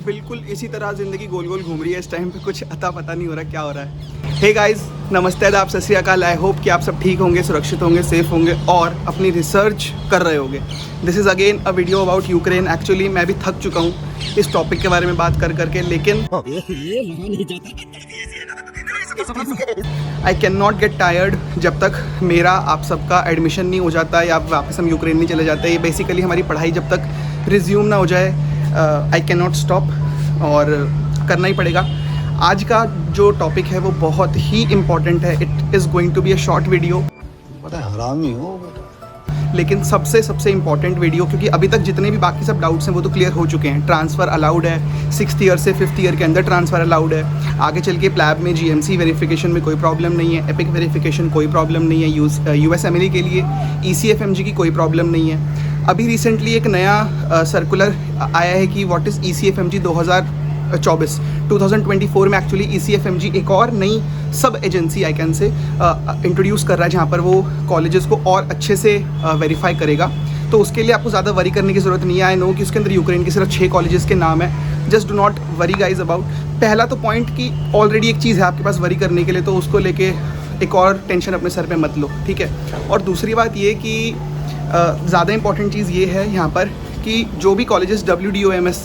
बिल्कुल इसी तरह ज़िंदगी गोल गोल घूम रही है इस टाइम पे, कुछ अता पता नहीं हो रहा क्या हो रहा है। हे गाइस, नमस्ते, आदाब, सत श्री अकाल। आई होप कि आप सब ठीक होंगे, सुरक्षित होंगे, सेफ होंगे और अपनी रिसर्च कर रहे होंगे। This is again a video about Ukraine. Actually मैं भी थक चुका हूँ इस टॉपिक के बारे में बात कर करके, लेकिन I can not get tired जब तक मेरा आप सबका एडमिशन नहीं हो जाता या वापस हम यूक्रेन नहीं चले जाते। ये बेसिकली हमारी पढ़ाई जब तक रिज्यूम ना हो जाए, आई कैन नॉट स्टॉप, और करना ही पड़ेगा। आज का जो टॉपिक है वो बहुत ही इम्पॉर्टेंट है। It is going to be a short video, बड़ा हरामी हो लेकिन सबसे इम्पॉर्टेंट वीडियो, क्योंकि अभी तक जितने भी बाकी सब डाउट्स हैं वो तो क्लियर हो चुके हैं। ट्रांसफ़र अलाउड है, 6th ईयर से 5th ईयर के अंदर ट्रांसफ़र अलाउड है। आगे चल के प्लैब में GMC वेरिफिकेशन में कोई प्रॉब्लम नहीं है, एपिक वेरिफिकेशन कोई प्रॉब्लम नहीं है, USMLE के लिए ECFMG की कोई प्रॉब्लम नहीं है। अभी रिसेंटली एक नया सर्कुलर आया है कि व्हाट इज़ ECFMG 2024 में एक्चुअली ECFMG एक और नई सब agency I can say introduce कर रहा है, जहाँ पर वो कॉलेजेस को और अच्छे से वेरीफाई करेगा। तो उसके लिए आपको ज़्यादा वरी करने की ज़रूरत नहीं है। आई नो कि उसके अंदर यूक्रेन के सिर्फ 6 कॉलेजेस के नाम है। Just do not worry guys about. पहला तो पॉइंट कि ऑलरेडी एक चीज़ है आपके पास वरी करने के लिए, तो उसको लेके एक और टेंशन अपने सर पे मत लो, ठीक है। और दूसरी बात ये कि ज़्यादा इंपॉर्टेंट चीज़ ये है यहाँ पर कि जो भी कॉलेजेस WDOMS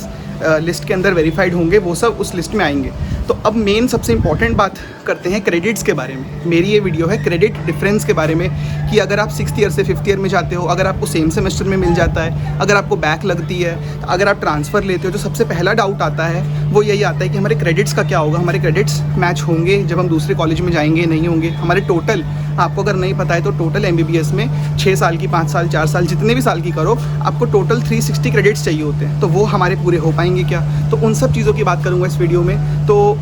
लिस्ट के अंदर वेरीफाइड होंगे वो सब उस लिस्ट में आएंगे। तो अब मेन सबसे इम्पॉर्टेंट बात करते हैं क्रेडिट्स के बारे में। मेरी ये वीडियो है क्रेडिट डिफरेंस के बारे में, कि अगर आप 6th ईयर से 5th ईयर में जाते हो, अगर आपको सेम सेमेस्टर में मिल जाता है, अगर आपको बैक लगती है, अगर आप ट्रांसफ़र लेते हो, जो सबसे पहला डाउट आता है वो यही आता है कि हमारे क्रेडिट्स का क्या होगा, हमारे क्रेडिट्स मैच होंगे जब हम दूसरे कॉलेज में जाएंगे, नहीं होंगे। हमारे टोटल, आपको अगर नहीं पता है तो टोटल MBBS में 6 साल की, 5 साल, 4 साल, जितने भी साल की करो, आपको टोटल 360 क्रेडिट्स चाहिए होते हैं। तो वो हमारे पूरे हो पाएंगे क्या? तो उन सब चीज़ों की बात करूँगा इस वीडियो में। तो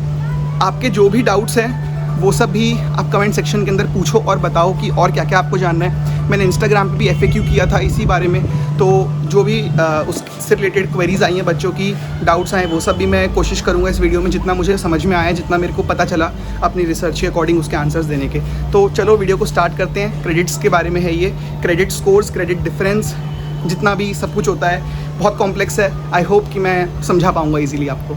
आपके जो भी डाउट्स हैं वो सब भी आप कमेंट सेक्शन के अंदर पूछो और बताओ कि और क्या क्या आपको जानना है। मैंने इंस्टाग्राम पे भी FAQ किया था इसी बारे में, तो जो भी उससे रिलेटेड क्वेरीज़ आई हैं, बच्चों की डाउट्स आए, वो सब भी मैं कोशिश करूँगा इस वीडियो में, जितना मुझे समझ में आया, जितना मेरे को पता चला अपनी रिसर्च के अकॉर्डिंग उसके आंसर्स देने के। तो चलो वीडियो को स्टार्ट करते हैं। क्रेडिट्स के बारे में है ये, क्रेडिट स्कोर्स, क्रेडिट डिफरेंस, जितना भी सब कुछ होता है बहुत कॉम्प्लेक्स है। आई होप कि मैं समझा पाऊँगा ईजिली आपको।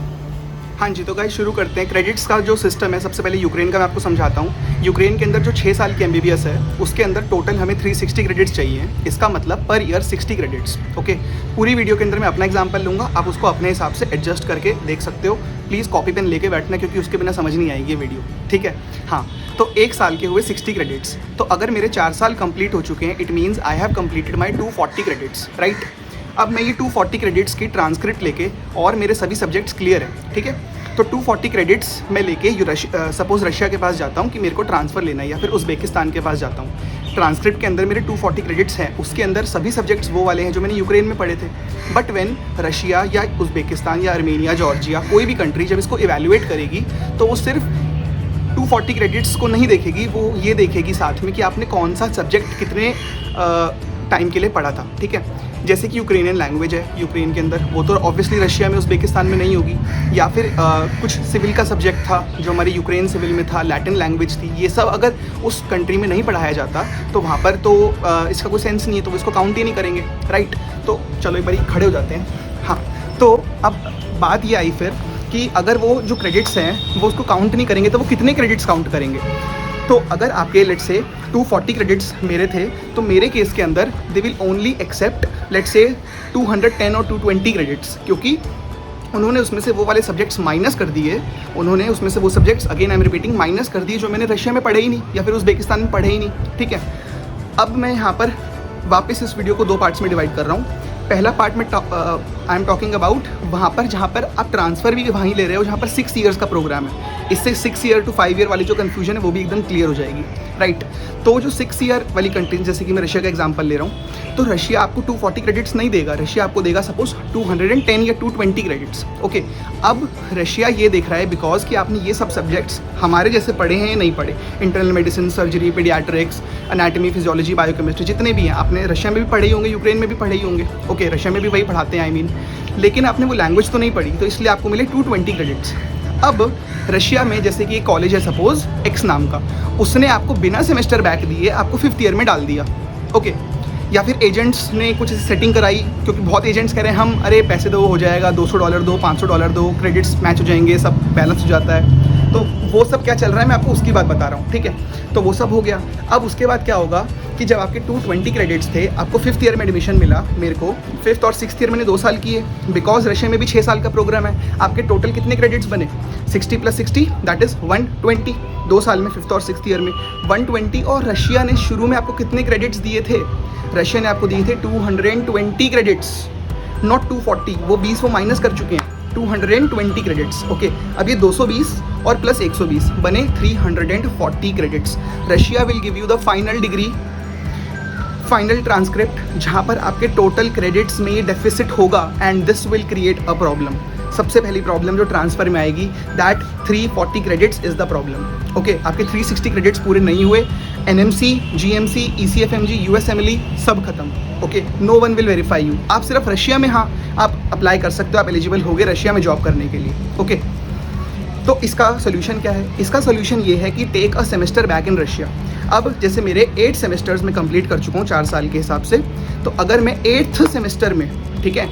हाँ जी, तो गाइस शुरू करते हैं। क्रेडिट्स का जो सिस्टम है, सबसे पहले यूक्रेन का मैं आपको समझाता हूँ। यूक्रेन के अंदर जो 6 साल की MBBS है उसके अंदर टोटल हमें 360 क्रेडिट्स चाहिए। इसका मतलब पर ईयर 60 क्रेडिट्स। ओके, पूरी वीडियो के अंदर मैं अपना एग्जांपल लूँगा, आप उसको अपने हिसाब से एडजस्ट करके देख सकते हो। प्लीज़ कॉपी पेन लेके बैठना, क्योंकि उसके बिना समझ नहीं आएगी ये वीडियो, ठीक है। हाँ, तो 1 साल के हुए 60 क्रेडिट्स। तो अगर मेरे 4 साल कंप्लीट हो चुके हैं, it means I have completed my 240 credits, right. अब मैं ये 240 क्रेडिट्स की ट्रांसक्रिप्ट लेके, और मेरे सभी सब्जेक्ट्स क्लियर हैं, ठीक है। तो 240 क्रेडिट्स मैं लेके सपोज़ रशिया के पास जाता हूँ कि मेरे को ट्रांसफ़र लेना है, या फिर उज़्बेकिस्तान के पास जाता हूँ। ट्रांसक्रिप्ट के अंदर मेरे 240 क्रेडिट्स हैं, उसके अंदर सभी सब्जेक्ट्स वो वाले हैं जो मैंने यूक्रेन में पढ़े थे। बट व्हेन रशिया या उज़्बेकिस्तान या आर्मेनिया, जॉर्जिया, कोई भी कंट्री जब इसको इवैल्यूएट करेगी तो वो सिर्फ 240 क्रेडिट्स को नहीं देखेगी, वो ये देखेगी साथ में कि आपने कौन सा सब्जेक्ट कितने टाइम के लिए पढ़ा था, ठीक है। जैसे कि यूक्रेनियन लैंग्वेज है यूक्रेन के अंदर, वो तो ऑब्वियसली रशिया में, उज़्बेकिस्तान में नहीं होगी। या फिर कुछ सिविल का सब्जेक्ट था जो हमारी यूक्रेन सिविल में था, लैटिन लैंग्वेज थी, ये सब अगर उस कंट्री में नहीं पढ़ाया जाता तो वहाँ पर तो इसका कोई सेंस नहीं है, तो इसको काउंट ही नहीं करेंगे, राइट। तो चलो एक बारी खड़े हो जाते हैं। हाँ, तो अब बात ये आई फिर कि अगर वो जो क्रेडिट्स हैं वो उसको काउंट नहीं करेंगे तो वो कितने क्रेडिट्स काउंट करेंगे। तो अगर आपके लेट्स से 240 क्रेडिट्स मेरे थे, तो मेरे केस के अंदर they will only accept let's say 210 और 220 क्रेडिट्स, क्योंकि उन्होंने उसमें से वो वाले सब्जेक्ट्स माइनस कर दिए। उन्होंने उसमें से वो subjects, again I am repeating, minus कर दिए जो मैंने रशिया में पढ़े ही नहीं या फिर उज़्बेकिस्तान में पढ़े ही नहीं, ठीक है। अब मैं यहाँ पर वापस इस वीडियो को 2 पार्ट्स में डिवाइड कर रहा हूँ। पहला पार्ट में आई एम टॉकिंग अबाउट वहाँ पर जहाँ पर आप ट्रांसफ़र भी वहीं ले रहे हो, जहाँ पर 6 ईयर्स का प्रोग्राम है। इससे 6 ईयर टू 5 ईयर वाली जो कन्फ्यूजन है वो भी एकदम क्लियर हो जाएगी, राइट। तो जो 6 ईयर वाली कंट्री, जैसे कि मैं रशिया का एग्जांपल ले रहा हूँ, तो रशिया आपको 240 क्रेडिट्स नहीं देगा, रशिया आपको देगा सपोज 210 या 220 क्रेडिट्स, ओके। अब रशिया ये देख रहा है बिकॉज कि आपने ये सब सब्जेक्ट्स हमारे जैसे पढ़े हैं या नहीं पढ़े, internal medicine, surgery, paediatrics, anatomy, physiology, biochemistry, जितने भी हैं आपने रशिया में भी पढ़े ही होंगे, यूक्रेन में भी पढ़े ही होंगे, ओके। रशिया में भी वही पढ़ाते हैं, आई मीन, लेकिन आपने वो लैंग्वेज तो नहीं पढ़ी, तो इसलिए आपको मिले 220 क्रेडिट्स। अब रशिया में जैसे कि एक कॉलेज है सपोज एक्स नाम का, उसने आपको बिना सेमेस्टर बैक दिए आपको 5th ईयर में डाल दिया, ओके। या फिर एजेंट्स ने कुछ ऐसी सेटिंग कराई, क्योंकि बहुत एजेंट्स कह रहे हैं हम अरे पैसे दो हो जाएगा, $200 दो, $500 दो, क्रेडिट्स मैच हो जाएंगे, सब बैलेंस हो जाता है। तो वो सब क्या चल रहा है मैं आपको उसकी बात बता रहा हूँ, ठीक है। तो वो सब हो गया। अब उसके बाद क्या होगा कि जब आपके 220 क्रेडिट्स थे, आपको 5th ईयर में एडमिशन मिला, मेरे को 5th और 6th ईयर मैंने 2 साल किए, बिकॉज रशिया में भी 6 साल का प्रोग्राम है। आपके टोटल कितने क्रेडिट्स बने? 60 + 60 दैट इज़ 120। 2 साल में 5th और 6th ईयर में 120। और रशिया ने शुरू में आपको कितने क्रेडिट्स दिए थे? रशिया ने आपको दिए थे 220 क्रेडिट्स, नॉट 240। वो 20 वो माइनस कर चुके हैं, 220 क्रेडिट्स। ओके, अब ये 220 और प्लस 120 बने 340 credits. Russia will give you the final decree, final transcript, जहाँ पर आपके टोटल क्रेडिट्स में ये डेफिसिट होगा and this will create a problem. सबसे पहली प्रॉब्लम जो ट्रांसफ़र में आएगी, that 340 credits is the problem. Okay, आपके 360 क्रेडिट्स पूरे नहीं हुए, NMC, GMC, ECFMG, USMLE सब खत्म। Okay, no one will verify you. आप सिर्फ रशिया में, हाँ आप अप्लाई कर सकते हो, आप एलिजिबल हो गए रशिया में जॉब करने के लिए। ओके, तो इसका सोल्यूशन क्या है? इसका सोल्यूशन ये है कि take a semester back in Russia. अब जैसे मेरे 8 सेमेस्टर्स में कंप्लीट कर चुका हूँ 4 साल के हिसाब से, तो अगर मैं 8th सेमेस्टर में, ठीक है,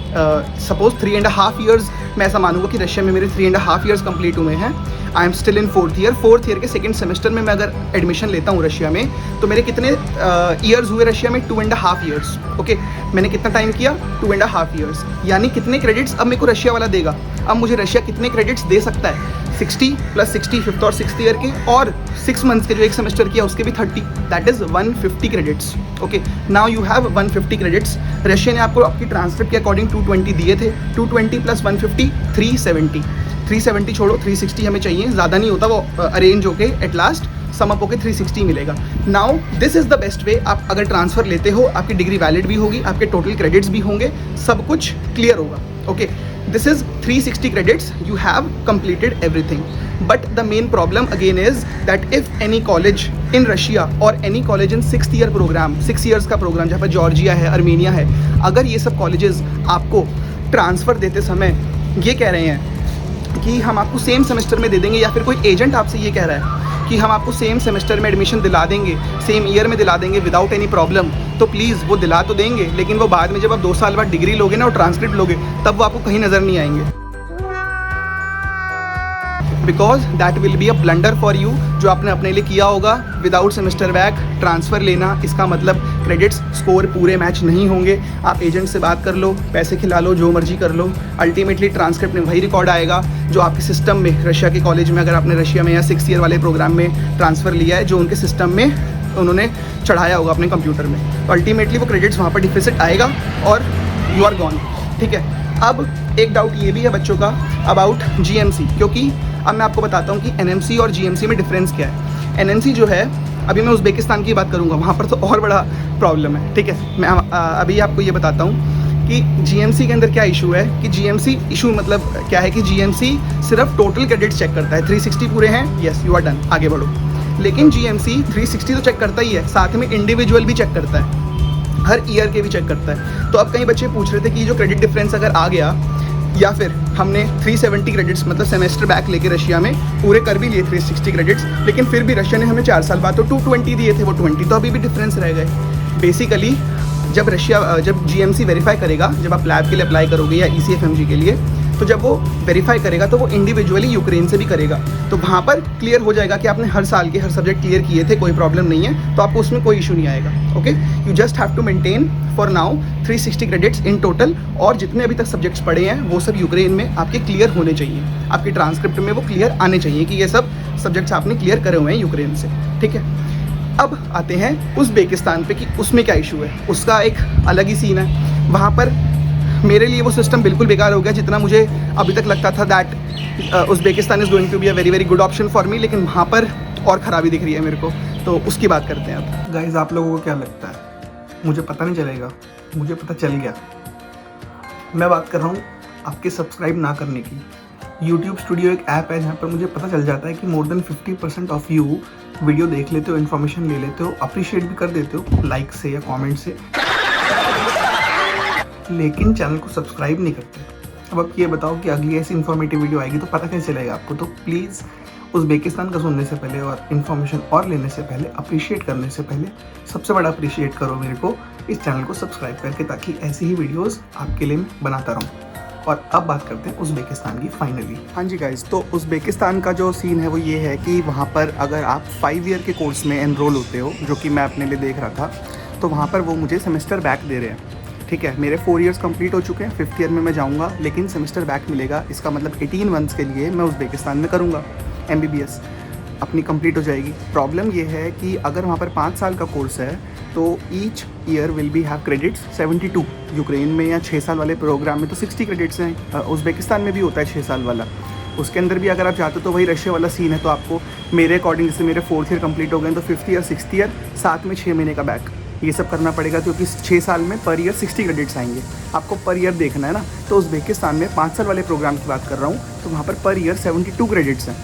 सपोज 3.5 ईयर्स मैं ऐसा मानूंगा कि रशिया में मेरे 3.5 ईयर्स कंप्लीट हुए हैं, I am still in 4th year. 4th year के 2nd सेमेस्टर में मैं अगर एडमिशन लेता हूँ रशिया में, तो मेरे कितने ईयर्स हुए रशिया में? 2.5 ईयर्स। ओके, मैंने कितना टाइम किया? 2.5 ईयर्स। यानी कितने क्रेडिट्स अब मेरे को रशिया वाला देगा? अब मुझे रशिया कितने क्रेडिट्स दे सकता है? 60 + 60 5th और 6th ईयर के, और 6 मंथ्स के जो एक सेमेस्टर किया उसके भी 30, that is 150 credits. Okay, now you have 150 credits. Russia ने आपको आपकी ट्रांसक्रिप्ट के अकॉर्डिंग 220 दिए थे, 220 + 150 370। 370 छोड़ो, 360 हमें चाहिए, ज़्यादा नहीं होता, वो अरेंज होके एट लास्ट सम अप होके 360 मिलेगा। Now this is the best way. आप अगर ट्रांसफ़र लेते हो, आपकी डिग्री वैलिड भी होगी, आपके टोटल क्रेडिट्स भी होंगे, सब कुछ क्लियर होगा। Okay, this is 360 credits, you have completed everything. But the main problem again is that if any college in Russia or any college in 6th year program, 6 years का programme जहाँ पर Georgia है, Armenia है, अगर ये सब colleges आपको transfer देते समय ये कह रहे हैं कि हम आपको सेम सेमेस्टर में दे देंगे, या फिर कोई एजेंट आपसे ये कह रहा है कि हम आपको सेम सेमेस्टर में एडमिशन दिला देंगे, सेम ईयर में दिला देंगे विदाउट एनी प्रॉब्लम, तो प्लीज़ वो दिला तो देंगे, लेकिन वो बाद में जब आप 2 साल बाद डिग्री लोगे ना और ट्रांसक्रिप्ट लोगे, तब वो आपको कहीं नज़र नहीं आएंगे, because that will be a blunder for you. जो आपने अपने लिए किया होगा विदाउट सेमेस्टर बैक ट्रांसफ़र लेना, इसका मतलब क्रेडिट्स स्कोर पूरे मैच नहीं होंगे। आप एजेंट से बात कर लो, पैसे खिला लो, जो मर्जी कर लो, अल्टीमेटली ट्रांसक्रिप्ट में वही रिकॉर्ड आएगा जो आपके सिस्टम में, रशिया के कॉलेज में, अगर आपने रशिया में या 6th ईयर वाले प्रोग्राम में ट्रांसफ़र लिया है, जो उनके सिस्टम में उन्होंने चढ़ाया होगा अपने कंप्यूटर में, तो अल्टीमेटली वो क्रेडिट्स वहाँ पर डिफिसिट आएगा और यू आर गॉन। ठीक है, अब एक डाउट ये भी है बच्चों का अबाउट GMC, क्योंकि अब मैं आपको बताता हूँ कि NMC और GMC में डिफरेंस क्या है। NMC जो है, अभी मैं उज़्बेकिस्तान की बात करूँगा, वहाँ पर तो और बड़ा प्रॉब्लम है। ठीक है, मैं अभी आपको ये बताता हूँ कि GMC के अंदर क्या इशू है, कि GMC इशू मतलब क्या है कि GMC सिर्फ टोटल क्रेडिट्स चेक करता है। 360 पूरे हैं, यस यू आर डन, आगे बढ़ो। लेकिन GMC 360 तो चेक करता ही है, साथ में इंडिविजुअल भी चेक करता है, हर ईयर के भी चेक करता है। तो अब कई बच्चे पूछ रहे थे कि जो क्रेडिट डिफरेंस अगर आ गया, या फिर हमने 370 क्रेडिट्स मतलब सेमेस्टर बैक लेके रशिया में पूरे कर भी लिए 360 क्रेडिट्स, लेकिन फिर भी रशिया ने हमें 4 साल बाद तो 220 दिए थे, वो 20 तो अभी भी डिफरेंस रह गए। बेसिकली जब GMC वेरीफाई करेगा, जब आप लैब के लिए अप्लाई करोगे या ECFMG के लिए, तो जब वो वेरीफाई करेगा तो वो इंडिविजुअली यूक्रेन से भी करेगा, तो वहाँ पर क्लियर हो जाएगा कि आपने हर साल के हर सब्जेक्ट क्लियर किए थे, कोई प्रॉब्लम नहीं है, तो आपको उसमें कोई इशू नहीं आएगा। Okay, you just have to maintain for now 360 credits in total, और जितने अभी तक सब्जेक्ट्स पढ़े हैं वो सब यूक्रेन में आपके क्लियर होने चाहिए, आपकी ट्रांसक्रिप्ट में वो क्लियर आने चाहिए कि ये सब सब्जेक्ट्स आपने क्लियर करे हुए हैं यूक्रेन से। ठीक है, अब आते हैं उज़्बेकिस्तान पे कि उसमें क्या इशू है। उसका एक अलग ही सीन है। वहाँ पर मेरे लिए वो सिस्टम बिल्कुल बेकार हो गया, जितना मुझे अभी तक लगता था that Uzbekistan is going to be a very very good option for me, लेकिन वहाँ पर और ख़राबी दिख रही है मेरे को, तो उसकी बात करते हैं अब। गाइस, आप लोगों को क्या लगता है? मुझे पता नहीं चलेगा, मुझे पता चल गया। मैं बात कर रहा हूँ आपके सब्सक्राइब ना करने की। YouTube स्टूडियो एक ऐप है जहाँ पर मुझे पता चल जाता है कि more than 50% of you video देख लेते हो, इन्फॉर्मेशन ले लेते हो, अप्रिशिएट भी कर देते हो लाइक से या कमेंट से, लेकिन चैनल को सब्सक्राइब नहीं करते। अब आप ये बताओ कि अगली ऐसी इन्फॉर्मेटिव वीडियो आएगी तो पता कैसे चलेगा आपको? तो प्लीज़ उज़्बेकिस्तान का सुनने से पहले और इन्फॉर्मेशन और लेने से पहले, अप्रिशिएट करने से पहले, सबसे बड़ा अप्रिशिएट करो मेरे को इस चैनल को सब्सक्राइब करके, ताकि ऐसी ही वीडियोस आपके लिए मैं बनाता रहूँ। और अब बात करते हैं उज़्बेकिस्तान की फाइनली। हाँ जी गाइज़, तो उज़्बेकिस्तान का जो सीन है वो ये है कि वहाँ पर अगर आप 5 ईयर के कोर्स में एनरोल होते हो, जो कि मैं अपने लिए देख रहा था, तो वहाँ पर वो मुझे सेमेस्टर बैक दे रहे हैं। ठीक है, मेरे 4 ईयर्स कंप्लीट हो चुके हैं, 5th ईयर में मैं जाऊँगा, लेकिन सेमेस्टर बैक मिलेगा। इसका मतलब 18 मंथ्स के लिए मैं उज़्बेकिस्तान में करूँगा MBBS, अपनी कंप्लीट हो जाएगी। प्रॉब्लम ये है कि अगर वहाँ पर 5 साल का कोर्स है तो each year will be have credits 72। Ukraine में या 6 साल वाले प्रोग्राम में तो 60 क्रेडिट्स हैं। उज़्बेकिस्तान में भी होता है 6 साल वाला, उसके अंदर भी अगर आप चाहते हो तो वही रशिया वाला सीन है। तो आपको मेरे अकॉर्डिंग, जैसे मेरे 4th ईयर कंप्लीट हो गए तो 5th ईयर 6th ईयर साथ में 6 महीने का बैक, ये सब करना पड़ेगा, क्योंकि 6 साल में पर ईयर 60 क्रेडिट्स आएंगे। आपको पर ईयर देखना है ना। तो उज़्बेकिस्तान में 5 साल वाले प्रोग्राम की बात कर रहा हूँ, तो वहाँ पर ईयर 72 क्रेडिट्स हैं।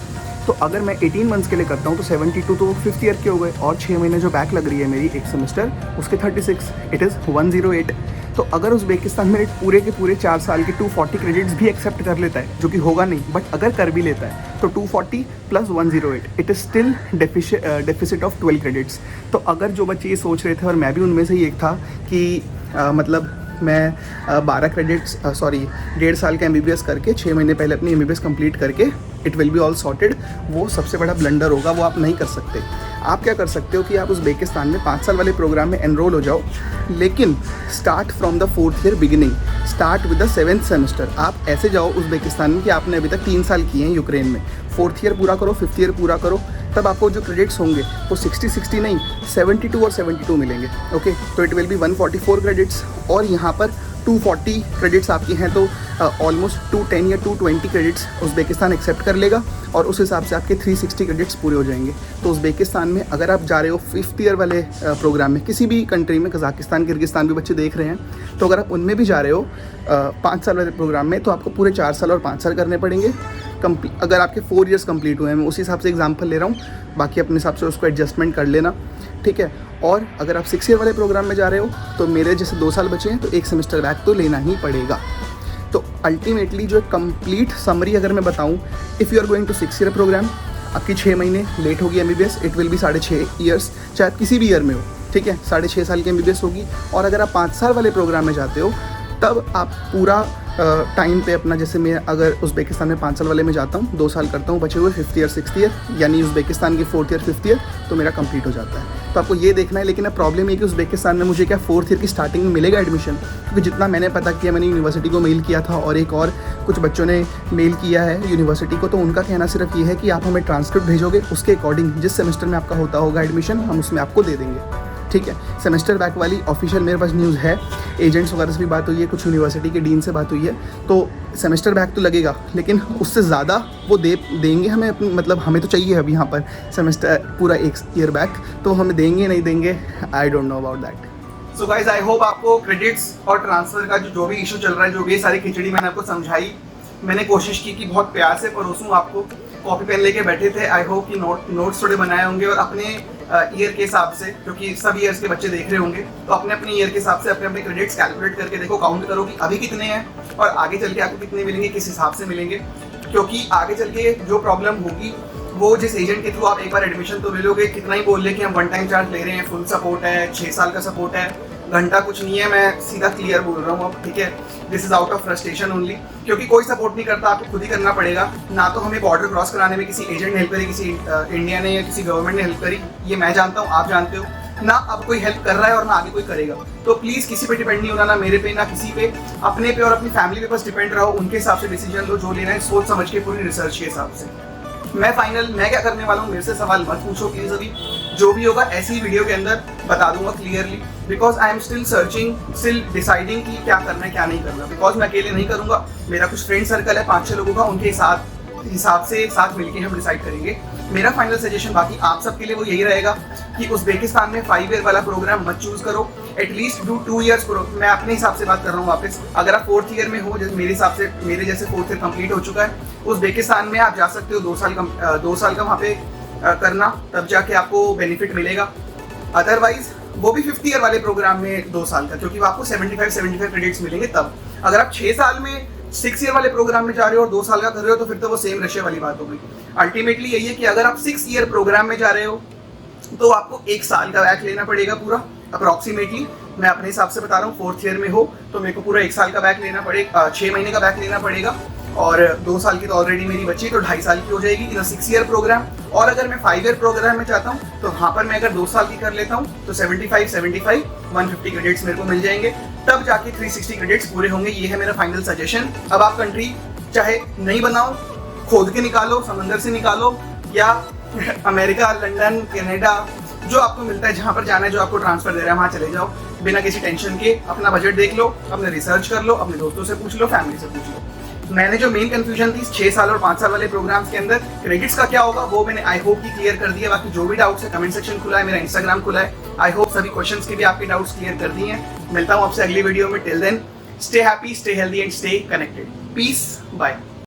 तो अगर मैं 18 मंथ्स के लिए करता हूँ तो 72 तो 5th ईयर के हो गए, और 6 महीने जो बैक लग रही है मेरी एक सेमेस्टर, उसके 36, इट इज़ 108। तो अगर उज़्बेकिस्तान मेरे पूरे के पूरे 4 साल के 240 क्रेडिट्स भी एक्सेप्ट कर लेता है, जो कि होगा नहीं, बट अगर कर भी लेता है, तो 240 + 108, it is still deficit of 12 credits. तो अगर जो बच्चे ये सोच रहे थे, और मैं भी उनमें से ही एक था, कि मतलब मैं 12 क्रेडिट्स 1.5 साल का MBBS करके 6 महीने पहले अपनी MBBS कंप्लीट करके it will be all sorted, वो सबसे बड़ा ब्लंडर होगा। वो आप नहीं कर सकते। आप क्या कर सकते हो कि आप उज़्बेकिस्तान में 5 साल वाले प्रोग्राम में एनरोल हो जाओ, लेकिन start from the 4th year beginning, start with the 7th semester. आप ऐसे जाओ उज़्बेकिस्तान में कि आपने अभी तक 3 साल किए हैं यूक्रेन में, 4th ईयर पूरा करो, 5th ईयर पूरा करो, तब आपको जो क्रेडिट्स होंगे वो 60 नहीं 72 और 72 मिलेंगे। ओके, तो इट विल बी 144 क्रेडिट्स, और यहाँ पर 240 क्रेडिट्स आपके हैं, तो ऑलमोस्ट 210 या 220 क्रेडिट्स उज़्बेकिस्तान एक्सेप्ट कर लेगा, और उस हिसाब से आपके 360 क्रेडिट्स पूरे हो जाएंगे। तो उज़्बेकिस्तान में अगर आप जा रहे हो 5th ईयर वाले प्रोग्राम में, किसी भी कंट्री में, कज़ाकिस्तान, किर्गिस्तान भी बच्चे देख रहे हैं, तो अगर आप उनमें भी जा रहे हो 5 साल वाले प्रोग्राम में, तो आपको पूरे 4 साल और 5 साल करने पड़ेंगे। अगर आपके 4 ईयर्स कंप्लीट हुए हैं, मैं उसी हिसाब से एग्जांपल ले रहा हूँ, बाकी अपने हिसाब से उसको एडजस्टमेंट कर लेना, ठीक है। और अगर आप 6 ईयर वाले प्रोग्राम में जा रहे हो, तो मेरे जैसे 2 साल बचे हैं, तो एक सेमेस्टर बैक तो लेना ही पड़ेगा। तो अल्टीमेटली जो कंप्लीट समरी अगर मैं बताऊँ, if you are going to 6 year program, आपकी 6 महीने लेट होगी MBBS, it will be 6.5 years, चाहे किसी भी ईयर में हो, ठीक है, 6.5 साल की MBBS होगी। और अगर आप 5 साल वाले प्रोग्राम में जाते हो, तब आप पूरा टाइम पे अपना, जैसे मैं अगर उज़्बेकिस्तान में 5 साल वाले में जाता हूँ, 2 साल करता हूँ, बचे हुए 5th ईयर 6th ईयर, यानी उज़्बेकिस्तान की 4th ईयर 5th ईयर, तो मेरा कंप्लीट हो जाता है। तो आपको ये देखना है। लेकिन अब प्रॉब्लम ये कि उज़्बेकिस्तान में मुझे क्या 4th ईयर की स्टार्टिंग में मिलेगा एडमिशन? क्योंकि जितना मैंने पता किया, मैंने यूनिवर्सिटी को मेल किया था, और एक और कुछ बच्चों ने मेल किया है यूनिवर्सिटी को, तो उनका कहना सिर्फ ये है कि आप हमें ट्रांसक्रिप्ट भेजोगे, उसके अकॉर्डिंग जिस सेमेस्टर में आपका होता होगा एडमिशन, हम उसमें आपको दे देंगे, ठीक है। सेमेस्टर बैक वाली ऑफिशियल मेरे पास न्यूज़ है, एजेंट्स वगैरह से भी बात हुई है, कुछ यूनिवर्सिटी के डीन से बात हुई है, तो सेमेस्टर बैक तो लगेगा, लेकिन उससे ज़्यादा वो देंगे हमें अपनी, मतलब हमें तो चाहिए अभी यहाँ पर सेमेस्टर पूरा 1 ईयर बैक, तो हमें देंगे नहीं देंगे, I don't know about that. So guys, I hope आपको क्रेडिट्स और ट्रांसफ़र का जो भी इशू चल रहा है, जो भी सारी खिचड़ी मैंने आपको समझाई, मैंने कोशिश की कि बहुत प्यार से परोसूँ आपको। कॉपी पेन लेके बैठे थे, आई होप कि नोट्स थोड़े बनाए होंगे, और अपने ईयर के हिसाब से, क्योंकि सब ईयर्स के बच्चे देख रहे होंगे, तो अपने अपने ईयर के हिसाब से अपने अपने क्रेडिट्स कैलकुलेट करके देखो, काउंट करो कि अभी कितने हैं, और आगे चल के आपको कितने मिलेंगे, किस हिसाब से मिलेंगे। क्योंकि आगे चल के जो प्रॉब्लम होगी, वो जिस एजेंट के थ्रू आप एक बार एडमिशन तो ले लोगे, कितना ही बोल ले कि हम 1 टाइम चार्ज ले रहे हैं, फुल सपोर्ट है, 6 साल का सपोर्ट है, घंटा कुछ नहीं है, मैं सीधा क्लियर बोल रहा हूँ अब, ठीक है। This is out of frustration only, क्योंकि कोई सपोर्ट नहीं करता, आपको खुद ही करना पड़ेगा। ना तो हमें बॉर्डर क्रॉस कराने में किसी एजेंट ने हेल्प करी, किसी इंडिया ने या किसी गवर्नमेंट ने हेल्प करी, ये मैं जानता हूँ, आप जानते हो ना। अब कोई हेल्प कर रहा है और ना आगे कोई करेगा। तो प्लीज़ किसी पे डिपेंड नहीं होना, ना मेरे पे ना किसी पे, अपने पे और अपनी फैमिली पे बस डिपेंड रहो। उनके हिसाब से डिसीजन लो, जो लेना है सोच समझ के, पूरी रिसर्च के हिसाब से। मैं क्या करने वाला हूँ, मेरे से सवाल मत पूछो प्लीज। अभी जो भी होगा ऐसी वीडियो के अंदर बता दूंगा clearly, because I am still searching, still deciding कि क्या करना है क्या नहीं करना। बिकॉज मैं अकेले नहीं करूंगा, मेरा कुछ फ्रेंड सर्कल है 5-6 लोगों का, उनके हिसाब से साथ मिलके हम डिसाइड करेंगे। मेरा फाइनल सजेशन बाकी आप सबके लिए वो यही रहेगा कि उज़्बेकिस्तान में 5 ईयर वाला प्रोग्राम मत चूज करो, एटलीस्ट डू 2 ईयर्स करो। मैं अपने हिसाब से बात कर रहा हूँ वापस। अगर आप 4th ईयर में हो, जैसे मेरे हिसाब से मेरे जैसे 4th ईयर कंप्लीट हो चुका है, उज़्बेकिस्तान में आप जा सकते हो 2 साल का वहाँ पे करना, तब जाके आपको बेनिफिट मिलेगा। अदरवाइज वो भी 5th ईयर वाले प्रोग्राम में 2 साल का, क्योंकि आपको 75 क्रेडिट्स मिलेंगे तब। अगर आप 6 साल में 6 ईयर वाले प्रोग्राम में जा रहे हो और 2 साल का कर रहे हो, तो फिर तो वो सेम रशिया वाली बात हो गई। अल्टीमेटली यही है कि अगर आप 6 ईयर प्रोग्राम में जा रहे हो तो आपको 1 साल का बैक लेना पड़ेगा पूरा अप्रॉक्सीमेटली, मैं अपने हिसाब से बता रहा हूँ, 4th ईयर में हो तो मेरे को पूरा 1 साल का बैक लेना पड़ेगा, 6 महीने का बैक लेना पड़ेगा, और 2 साल की तो ऑलरेडी मेरी बची, तो 2.5 साल की हो जाएगी इन 6 ईयर प्रोग्राम। और अगर मैं 5 ईयर प्रोग्राम में चाहता हूँ तो वहाँ पर मैं अगर 2 साल की कर लेता हूँ तो 75 150 क्रेडिट्स मेरे को मिल जाएंगे, तब जाके 360 क्रेडिट्स पूरे होंगे। ये है मेरा फाइनल सजेशन। अब आप कंट्री चाहे नहीं बनाओ, खोद के निकालो, समंदर से निकालो, या अमेरिका, लंदन, कनाडा, जो आपको मिलता है, जहाँ पर जाना है, जो आपको ट्रांसफर दे रहा है वहाँ चले जाओ बिना किसी टेंशन के। अपना बजट देख लो, अपने रिसर्च कर लो, अपने दोस्तों से पूछ लो, फैमिली से पूछ लो। मैंने जो मेन कंफ्यूजन थी 6 साल और 5 साल वाले प्रोग्राम्स के अंदर क्रेडिट्स का क्या होगा, वो मैंने आई होप कि क्लियर कर दिया। बाकी जो भी डाउट्स है, कमेंट सेक्शन खुला है, मेरा इंस्टाग्राम खुला है, आई होप सभी क्वेश्चंस के भी आपके डाउट्स क्लियर कर दिए हैं। मिलता हूँ आपसे अगली वीडियो में। Till then stay happy, stay healthy and stay connected. Peace, bye.